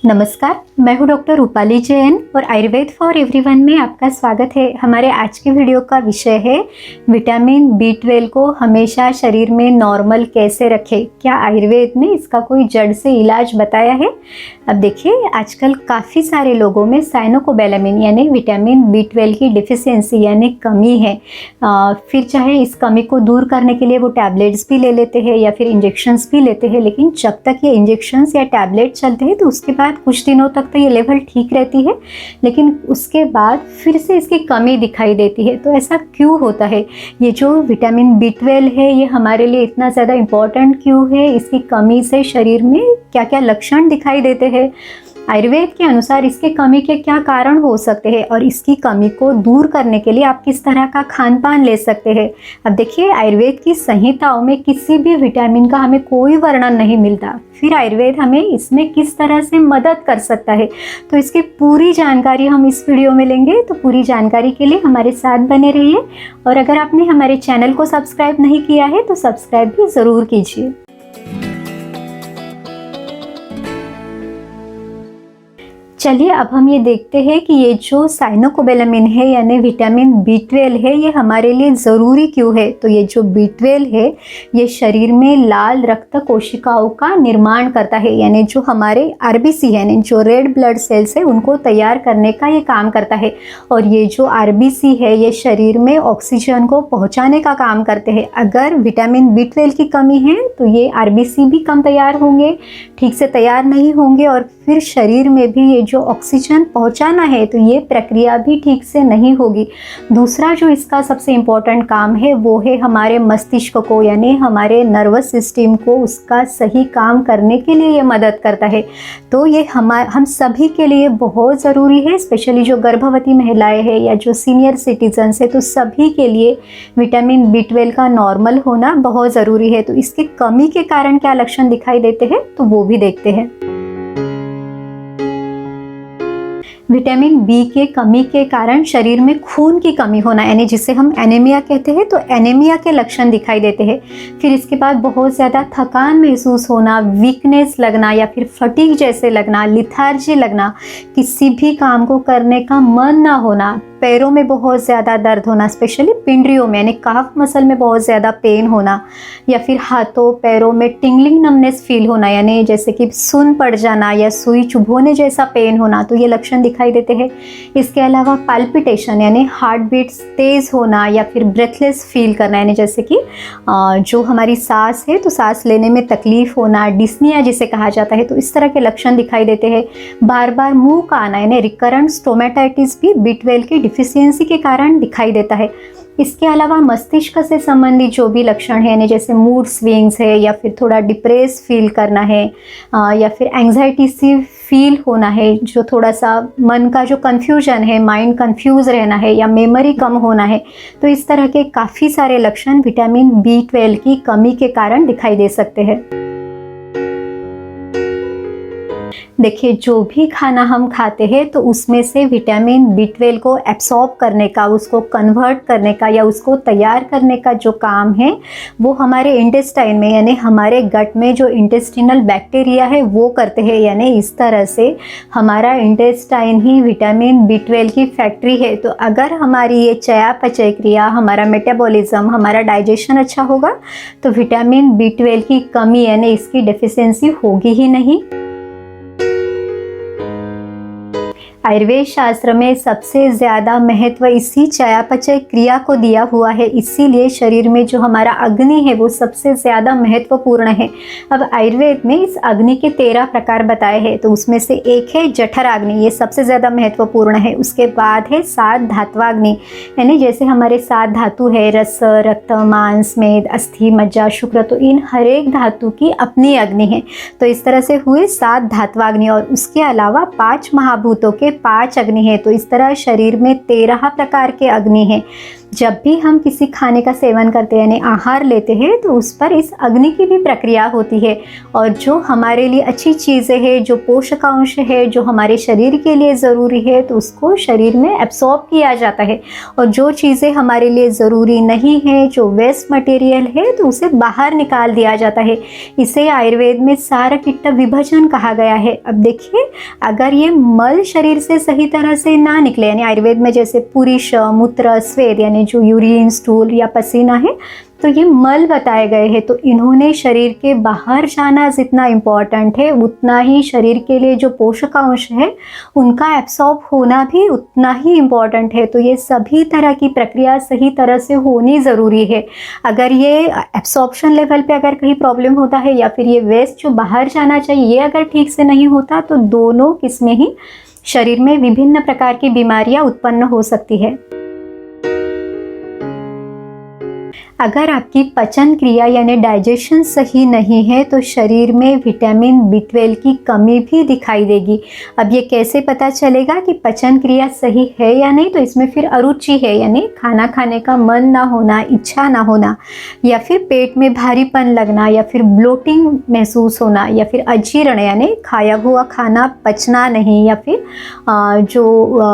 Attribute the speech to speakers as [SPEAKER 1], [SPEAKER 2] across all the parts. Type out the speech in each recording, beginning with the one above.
[SPEAKER 1] नमस्कार, मैं हूँ डॉक्टर रूपाली जैन और आयुर्वेद फॉर एवरीवन में आपका स्वागत है। हमारे आज के वीडियो का विषय है विटामिन B12 को हमेशा शरीर में नॉर्मल कैसे रखें। क्या आयुर्वेद में इसका कोई जड़ से इलाज बताया है? अब देखिए, आजकल काफ़ी सारे लोगों में साइनोकोबैलामिन यानी विटामिन B12 की डिफिशियंसी यानी कमी है। फिर चाहे इस कमी को दूर करने के लिए वो टैबलेट्स भी ले लेते हैं या फिर इंजेक्शंस भी लेते हैं, लेकिन जब तक ये इंजेक्शंस या टैबलेट चलते हैं तो उसके बाद कुछ दिनों तक तो ये लेवल ठीक रहती है, लेकिन उसके बाद फिर से इसकी कमी दिखाई देती है। तो ऐसा क्यों होता है? ये जो विटामिन B12 है ये हमारे लिए इतना ज़्यादा इम्पॉर्टेंट क्यों है? इसकी कमी से शरीर में क्या क्या लक्षण दिखाई देते हैं? आयुर्वेद के अनुसार इसके कमी के क्या कारण हो सकते हैं और इसकी कमी को दूर करने के लिए आप किस तरह का खान पान ले सकते हैं। अब देखिए, आयुर्वेद की संहिताओं में किसी भी विटामिन का हमें कोई वर्णन नहीं मिलता, फिर आयुर्वेद हमें इसमें किस तरह से मदद कर सकता है, तो इसकी पूरी जानकारी हम इस वीडियो में लेंगे। तो पूरी जानकारी के लिए हमारे साथ बने रहिए और अगर आपने हमारे चैनल को सब्सक्राइब नहीं किया है तो सब्सक्राइब भी ज़रूर कीजिए। चलिए, अब हम ये देखते हैं कि ये जो साइनोकोबैलामिन है यानी विटामिन B12 है ये हमारे लिए ज़रूरी क्यों है। तो ये जो B12 है ये शरीर में लाल रक्त कोशिकाओं का निर्माण करता है, यानी जो हमारे RBC है यानी जो रेड ब्लड सेल्स है उनको तैयार करने का ये काम करता है। और ये जो RBC है ये शरीर में ऑक्सीजन को पहुँचाने का काम करते हैं। अगर विटामिन B12 की कमी है तो ये RBC भी कम तैयार होंगे, ठीक से तैयार नहीं होंगे और फिर शरीर में भी ये जो ऑक्सीजन पहुंचाना है तो ये प्रक्रिया भी ठीक से नहीं होगी। दूसरा जो इसका सबसे इम्पोर्टेंट काम है वो है हमारे मस्तिष्क को यानी हमारे नर्वस सिस्टम को उसका सही काम करने के लिए ये मदद करता है। तो ये हम सभी के लिए बहुत ज़रूरी है, स्पेशली जो गर्भवती महिलाएं हैं या जो सीनियर सिटीजन्स है, तो सभी के लिए विटामिन B12 का नॉर्मल होना बहुत ज़रूरी है। तो इसकी कमी के कारण क्या लक्षण दिखाई देते हैं तो वो भी देखते हैं। विटामिन B के कमी के कारण शरीर में खून की कमी होना यानी जिसे हम एनीमिया कहते हैं, तो एनीमिया के लक्षण दिखाई देते हैं। फिर इसके बाद बहुत ज़्यादा थकान महसूस होना, वीकनेस लगना या फिर फटीग जैसे लगना, लिथार्जी लगना, किसी भी काम को करने का मन ना होना, पैरों में बहुत ज़्यादा दर्द होना, स्पेशली पिंडरियों में यानी काफ मसल में बहुत ज़्यादा पेन होना, या फिर हाथों पैरों में टिंगलिंग नमनेस फील होना यानी जैसे कि सुन पड़ जाना या सुई चुभोने जैसा पेन होना, तो ये लक्षण दिखाई देते हैं। इसके अलावा पाल्पिटेशन यानी हार्ट बीट्स तेज़ होना या फिर ब्रेथलेस फील करना यानी जैसे कि जो हमारी सांस है तो सांस लेने में तकलीफ होना, डिस्निया जिसे कहा जाता है, तो इस तरह के लक्षण दिखाई देते हैं। बार बार मुंह का आना यानी रिकरेंट स्टोमेटाइटिस भी B12 की डिफिशियंसी के कारण दिखाई देता है। इसके अलावा मस्तिष्क से संबंधित जो भी लक्षण है यानी जैसे मूड स्विंग्स है या फिर थोड़ा डिप्रेस फील करना है या फिर एंग्जाइटी सी फील होना है, जो थोड़ा सा मन का जो कंफ्यूजन है, माइंड कंफ्यूज रहना है या मेमोरी कम होना है, तो इस तरह के काफ़ी सारे लक्षण विटामिन B12 की कमी के कारण दिखाई दे सकते हैं। देखिए, जो भी खाना हम खाते हैं तो उसमें से विटामिन B12 को एब्सॉर्ब करने का, उसको कन्वर्ट करने का या उसको तैयार करने का जो काम है वो हमारे इंटेस्टाइन में यानी हमारे गट में जो इंटेस्टिनल बैक्टीरिया है वो करते हैं। यानी इस तरह से हमारा इंटेस्टाइन ही विटामिन B12 की फैक्ट्री है। तो अगर हमारी ये चयापचय क्रिया, हमारा मेटाबॉलिज्म, हमारा डाइजेशन अच्छा होगा तो विटामिन B12 की कमी यानी इसकी डेफिशिएंसी होगी ही नहीं। आयुर्वेद शास्त्र में सबसे ज़्यादा महत्व इसी चयापचय क्रिया को दिया हुआ है, इसीलिए शरीर में जो हमारा अग्नि है वो सबसे ज़्यादा महत्वपूर्ण है। अब आयुर्वेद में इस अग्नि के 13 प्रकार बताए हैं, तो उसमें से एक है जठराग्नि, ये सबसे ज़्यादा महत्वपूर्ण है। उसके बाद है 7 धात्वाग्नि यानी जैसे हमारे 7 धातु है, रस, रक्त, मांस, मेद, अस्थि, मज्जा, शुक्र, तो इन हर एक धातु की अपनी अग्नि है। तो इस तरह से हुए 7 धात्वाग्नि और उसके अलावा 5 महाभूतों के 5 अग्नि है। तो इस तरह शरीर में 13 प्रकार के अग्नि हैं। जब भी हम किसी खाने का सेवन करते हैं यानी आहार लेते हैं तो उस पर इस अग्नि की भी प्रक्रिया होती है और जो हमारे लिए अच्छी चीज़ें हैं, जो पोषकांश है, जो हमारे शरीर के लिए ज़रूरी है तो उसको शरीर में एब्सॉर्ब किया जाता है और जो चीज़ें हमारे लिए ज़रूरी नहीं है, जो वेस्ट मटेरियल है तो उसे बाहर निकाल दिया जाता है। इसे आयुर्वेद में सारकिट्ट विभजन कहा गया है। अब देखिए, अगर ये मल शरीर से सही तरह से ना निकले यानी आयुर्वेद में जैसे पुरीश, मूत्र, स्वेद यानी जो यूरिन, स्टूल या पसीना है तो ये मल बताए गए हैं, तो इन्होंने शरीर के बाहर जाना जितना इम्पॉर्टेंट है उतना ही शरीर के लिए जो पोषकांश है उनका एब्सॉर्ब होना भी उतना ही इम्पॉर्टेंट है। तो ये सभी तरह की प्रक्रिया सही तरह से होनी ज़रूरी है। अगर ये एब्सॉर्प्शन लेवल पे अगर कहीं प्रॉब्लम होता है या फिर ये वेस्ट जो बाहर जाना चाहिए ये अगर ठीक से नहीं होता तो दोनों किस्में ही शरीर में विभिन्न प्रकार की बीमारियां उत्पन्न हो सकती है। अगर आपकी पचन क्रिया यानी डाइजेशन सही नहीं है तो शरीर में विटामिन B12 की कमी भी दिखाई देगी। अब ये कैसे पता चलेगा कि पचन क्रिया सही है या नहीं, तो इसमें फिर अरुचि है यानी खाना खाने का मन ना होना, इच्छा ना होना, या फिर पेट में भारीपन लगना, या फिर ब्लोटिंग महसूस होना, या फिर अजीर्ण यानी खाया हुआ खाना पचना नहीं, या फिर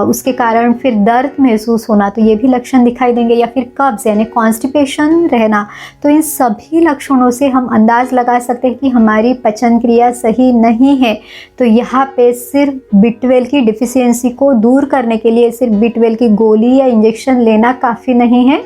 [SPEAKER 1] उसके कारण फिर दर्द महसूस होना, तो ये भी लक्षण दिखाई देंगे, या फिर कब्ज यानी कॉन्स्टिपेशन रहना। तो इन सभी लक्षणों से हम अंदाज लगा सकते हैं कि हमारी पचन क्रिया सही नहीं है। तो यहाँ पे सिर्फ B12 की डिफिशियंसी को दूर करने के लिए सिर्फ B12 की गोली या इंजेक्शन लेना काफ़ी नहीं है।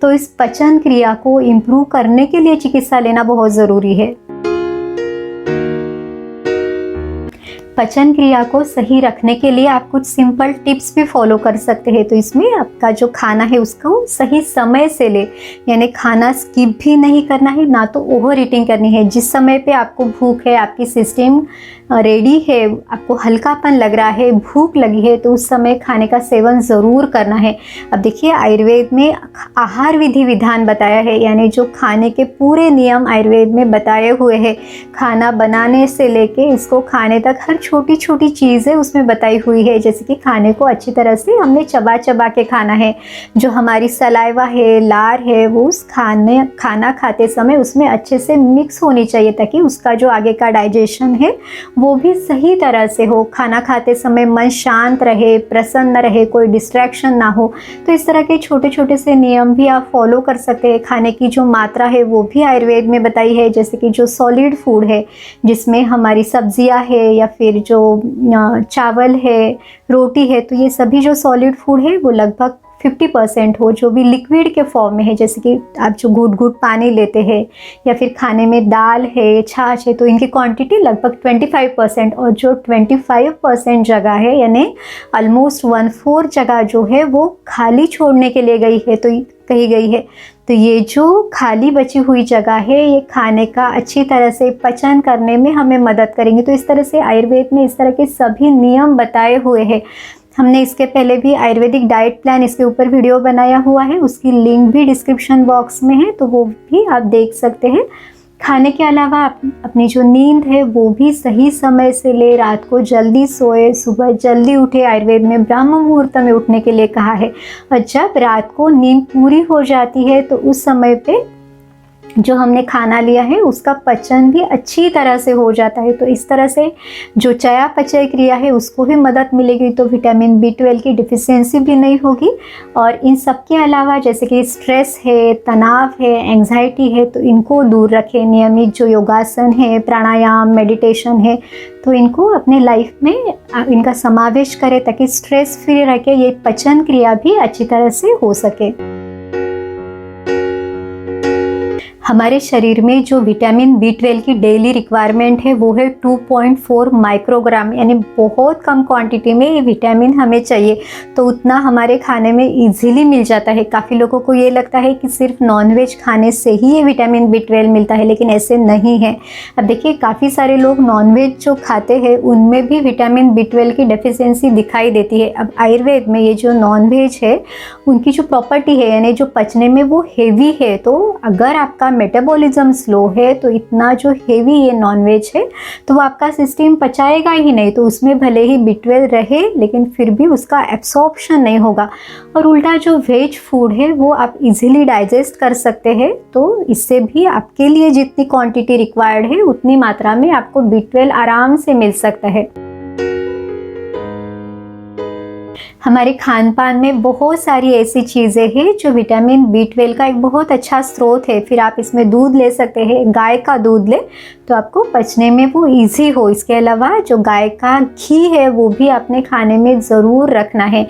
[SPEAKER 1] तो इस पचन क्रिया को इम्प्रूव करने के लिए चिकित्सा लेना बहुत ज़रूरी है। पचन क्रिया को सही रखने के लिए आप कुछ सिंपल टिप्स भी फॉलो कर सकते हैं। तो इसमें आपका जो खाना है उसको सही समय से ले, यानी खाना स्किप भी नहीं करना है, ना तो ओवर ईटिंग करनी है। जिस समय पे आपको भूख है, आपकी सिस्टम रेडी है, आपको हल्कापन लग रहा है, भूख लगी है, तो उस समय खाने का सेवन ज़रूर करना है। अब देखिए, आयुर्वेद में आहार विधि विधान बताया है, यानी जो खाने के पूरे नियम आयुर्वेद में बताए हुए हैं। खाना बनाने से लेके इसको खाने तक हर छोटी छोटी चीज़ें उसमें बताई हुई है। जैसे कि खाने को अच्छी तरह से हमने चबा चबा के खाना है, जो हमारी सलाइवा है, लार है, वो उस खाना खाते समय उसमें अच्छे से मिक्स होनी चाहिए ताकि उसका जो आगे का डाइजेशन है वो भी सही तरह से हो। खाना खाते समय मन शांत रहे, प्रसन्न रहे, कोई डिस्ट्रैक्शन ना हो। तो इस तरह के छोटे छोटे से नियम भी आप फॉलो कर सकते हैं। खाने की जो मात्रा है वो भी आयुर्वेद में बताई है, जैसे कि जो सॉलिड फूड है जिसमें हमारी सब्जियां है या फिर जो चावल है, रोटी है, तो ये सभी जो सॉलिड फूड है वो लगभग 50% हो। जो भी लिक्विड के फॉर्म में है, जैसे कि आप जो घूट घूट पानी लेते हैं या फिर खाने में दाल है, छाछ है, तो इनकी क्वांटिटी लगभग 25%, और जो 25% जगह है यानी ऑलमोस्ट 1/4 जगह जो है वो खाली छोड़ने के लिए कही गई है। तो ये जो खाली बची हुई जगह है ये खाने का अच्छी तरह से पचन करने में हमें मदद करेंगे। तो इस तरह से आयुर्वेद में इस तरह के सभी नियम बताए हुए हैं। हमने इसके पहले भी आयुर्वेदिक डाइट प्लान इसके ऊपर वीडियो बनाया हुआ है, उसकी लिंक भी डिस्क्रिप्शन बॉक्स में है, तो वो भी आप देख सकते हैं। खाने के अलावा अपनी जो नींद है वो भी सही समय से ले, रात को जल्दी सोए, सुबह जल्दी उठे। आयुर्वेद में ब्रह्म मुहूर्त में उठने के लिए कहा है, और जब रात को नींद पूरी हो जाती है तो उस समय पे जो हमने खाना लिया है उसका पचन भी अच्छी तरह से हो जाता है। तो इस तरह से जो चयापचय क्रिया है उसको भी मदद मिलेगी, तो विटामिन B12 की डिफिशियंसी भी नहीं होगी। और इन सब के अलावा जैसे कि स्ट्रेस है, तनाव है, एंग्जाइटी है, तो इनको दूर रखें। नियमित जो योगासन है, प्राणायाम, मेडिटेशन है, तो इनको अपने लाइफ में इनका समावेश करें ताकि स्ट्रेस फ्री रह के ये पचन क्रिया भी अच्छी तरह से हो सके। हमारे शरीर में जो विटामिन B12 की डेली रिक्वायरमेंट है वो है 2.4 माइक्रोग्राम, यानी बहुत कम क्वांटिटी में ये विटामिन हमें चाहिए। तो उतना हमारे खाने में इजीली मिल जाता है। काफ़ी लोगों को ये लगता है कि सिर्फ नॉनवेज खाने से ही ये विटामिन B12 मिलता है, लेकिन ऐसे नहीं है। अब देखिए, काफ़ी सारे लोग नॉनवेज जो खाते हैं उनमें भी विटामिन B12 की डेफिशिएंसी दिखाई देती है। अब आयुर्वेद में ये जो नॉनवेज है उनकी जो प्रॉपर्टी है यानी जो पचने में वो हेवी है, तो अगर आपका मेटाबॉलिज्म स्लो है तो इतना जो हेवी ये नॉनवेज है तो वो आपका सिस्टम पचाएगा ही नहीं, तो उसमें भले ही B12 रहे लेकिन फिर भी उसका एब्सॉर्प्शन नहीं होगा। और उल्टा जो वेज फूड है वो आप इजीली डाइजेस्ट कर सकते हैं, तो इससे भी आपके लिए जितनी क्वांटिटी रिक्वायर्ड है उतनी मात्रा में आपको B12 आराम से मिल सकता है। हमारे खान पान में बहुत सारी ऐसी चीज़ें हैं जो विटामिन B12 का एक बहुत अच्छा स्रोत है। फिर आप इसमें दूध ले सकते हैं, गाय का दूध ले तो आपको पचने में वो इजी हो। इसके अलावा जो गाय का घी है वो भी अपने खाने में ज़रूर रखना है।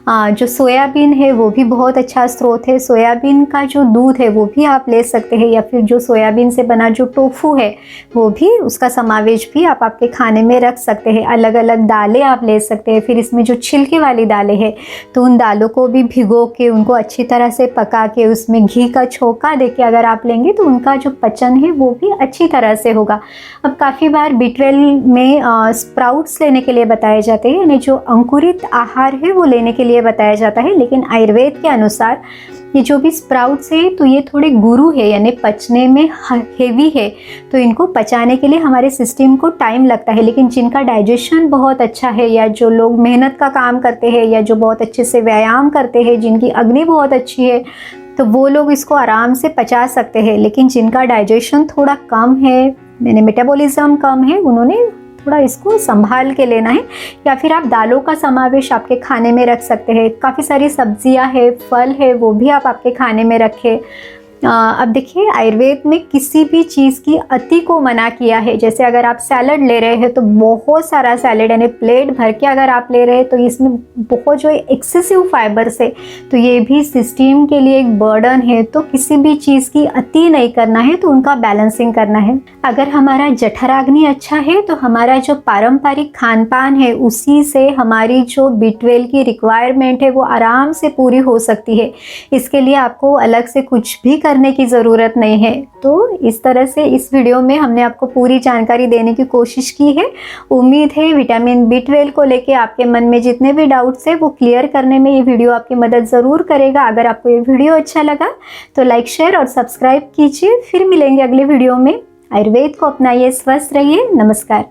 [SPEAKER 1] जो सोयाबीन है वो भी बहुत अच्छा स्रोत है, सोयाबीन का जो दूध है वो भी आप ले सकते हैं, या फिर जो सोयाबीन से बना जो टोफू है वो भी, उसका समावेश भी आप आपके खाने में रख सकते हैं। अलग अलग दालें आप ले सकते हैं। फिर इसमें जो छिलके वाली दालें हैं तो उन दालों को भी भिगो के उनको अच्छी तरह से पका के उसमें घी का छोंका देके अगर आप लेंगे तो उनका जो पचन है वो भी अच्छी तरह से होगा। अब काफ़ी बार B12 में स्प्राउट्स लेने के लिए बताए जाते हैं, यानी जो अंकुरित आहार है वो लेने के लिए बताया जाता है, लेकिन आयुर्वेद के अनुसार ये जो भी स्प्राउट्स है तो ये थोड़े गुरु है, यानी पचने में हेवी है, तो इनको पचाने के लिए हमारे सिस्टम को टाइम लगता है। लेकिन जिनका डाइजेशन बहुत अच्छा है, या जो लोग मेहनत का काम करते हैं, या जो बहुत अच्छे से व्यायाम करते हैं, जिनकी अग्नि बहुत अच्छी है, तो वो लोग इसको आराम से पचा सकते हैं। लेकिन जिनका डाइजेशन थोड़ा कम है, यानी मेटाबॉलिज्म कम है, उन्होंने थोड़ा इसको संभाल के लेना है। या फिर आप दालों का समावेश आपके खाने में रख सकते हैं। काफ़ी सारी सब्जियां है, फल है, वो भी आप आपके खाने में रखें। अब देखिए, आयुर्वेद में किसी भी चीज़ की अति को मना किया है। जैसे अगर आप सैलड ले रहे हैं तो बहुत सारा सैलड, यानी प्लेट भर के अगर आप ले रहे हैं तो इसमें बहुत जो एक्सेसिव फाइबर्स है, तो ये भी सिस्टम के लिए एक बर्डन है। तो किसी भी चीज़ की अति नहीं करना है, तो उनका बैलेंसिंग करना है। अगर हमारा जठराग्नि अच्छा है तो हमारा जो पारंपरिक खान पान है उसी से हमारी जो B12 की रिक्वायरमेंट है वो आराम से पूरी हो सकती है। इसके लिए आपको अलग से कुछ भी करने की ज़रूरत नहीं है। तो इस तरह से इस वीडियो में हमने आपको पूरी जानकारी देने की कोशिश की है। उम्मीद है विटामिन B12 को लेके आपके मन में जितने भी डाउट्स हैं वो क्लियर करने में ये वीडियो आपकी मदद ज़रूर करेगा। अगर आपको ये वीडियो अच्छा लगा तो लाइक, शेयर और सब्सक्राइब कीजिए। फिर मिलेंगे अगले वीडियो में। आयुर्वेद को अपनाइए, स्वस्थ रहिए। नमस्कार।